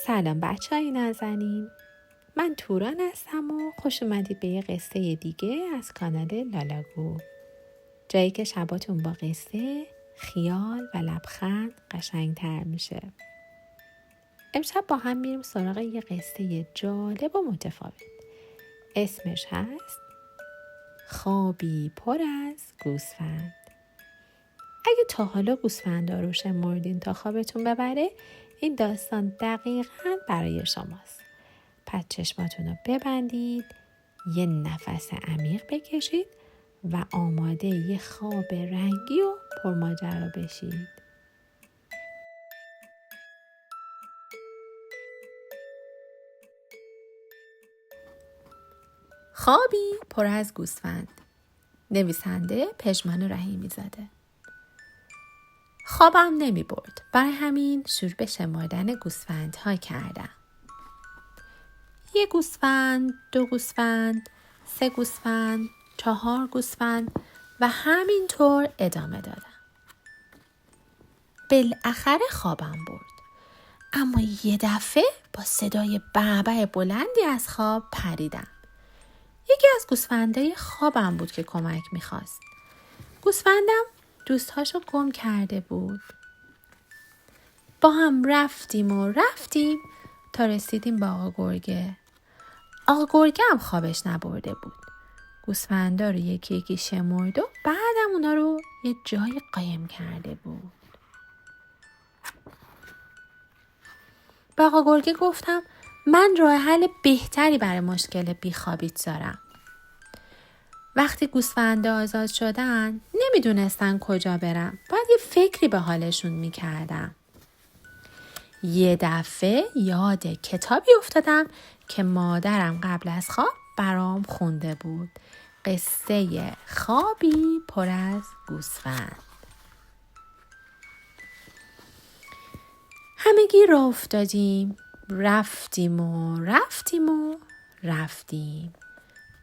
سلام بچه‌های نازنین، من توران هستم و خوش اومدید به یه قصه دیگه از کانال لالاگو، جایی که شباتون با قصه، خیال و لبخند قشنگتر میشه. امشب با هم میریم سراغ یه قصه جالب و متفاوت. اسمش هست خوابی پر از گوسفند. اگه تا حالا گوسفندا رو شمردین تا خوابتون ببره، این داستان دقیقاً برای شماست. پس چشماتون رو ببندید، یه نفس عمیق بکشید و آماده یه خواب رنگی و پرماجرا بشید. خوابی پر از گوسفند. نویسنده پژمان رحیمی زاده. خوابم نمی برد، برای همین شروع به شمردن گوسفندها کردم. 1 گوسفند، 2 گوسفند، 3 گوسفند، 4 گوسفند و همینطور ادامه دادم. بالاخره خوابم برد، اما یه دفعه با صدای بعبع بلندی از خواب پریدم. یکی از گوسفندای خوابم بود که کمک میخواست. گوسفندم دوستاشو گم کرده بود. با هم رفتیم تا رسیدیم به آقا گرگه. آقا گرگه هم خوابش نبرده بود. گوسفندا رو یکی یکی شمرد و بعدم اونا رو یه جای قایم کرده بود. با آقا گرگه گفتم من راه حل بهتری برای مشکل بیخوابیت دارم. وقتی گوسفندا آزاد شدن نمیدونستن کجا برم. باید یه فکری به حالشون میکردم. یه دفعه یاد کتابی افتادم که مادرم قبل از خواب برام خونده بود. قصه خوابی پر از گوسفند. همگی راه افتادیم، رفتیم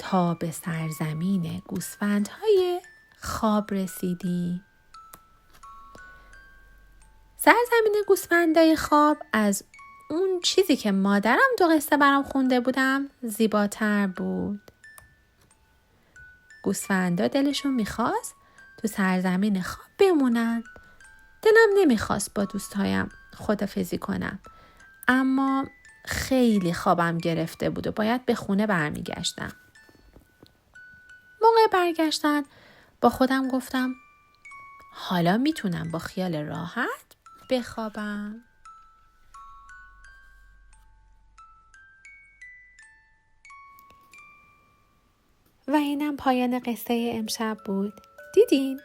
تا به سرزمین گوسفندهای خواب رسیدیم. سرزمین گوسفندهای خواب از اون چیزی که مادرم 2 قصه برام خونده بودم زیباتر بود. گوسفندا دلشون میخواست تو سرزمین خواب بمونن. دلم نمیخواست با دوستایم خدافزی کنم، اما خیلی خوابم گرفته بود و باید به خونه برمیگشتم. موقع برگشتن با خودم گفتم حالا میتونم با خیال راحت بخوابم. و اینم پایان قصه امشب بود. دیدین؟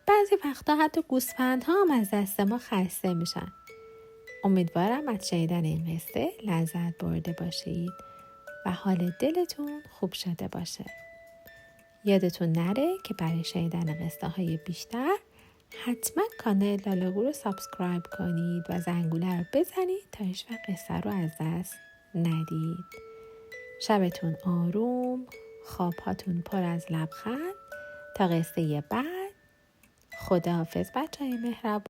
بعضی وقتا حتی گوسفندها هم از دست ما خسته میشن. امیدوارم از شنیدن این قصه لذت برده باشید و حال دلتون خوب شده باشه. یادتون نره که برای شنیدن قصه های بیشتر حتما کانال لالاگو رو سابسکرایب کنید و زنگوله رو بزنید تا هیچ وقت قصه رو از دست ندید. شبتون آروم، خوابهاتون پر از لبخند. تا قصه بعد، خداحافظ بچه‌های مهربون.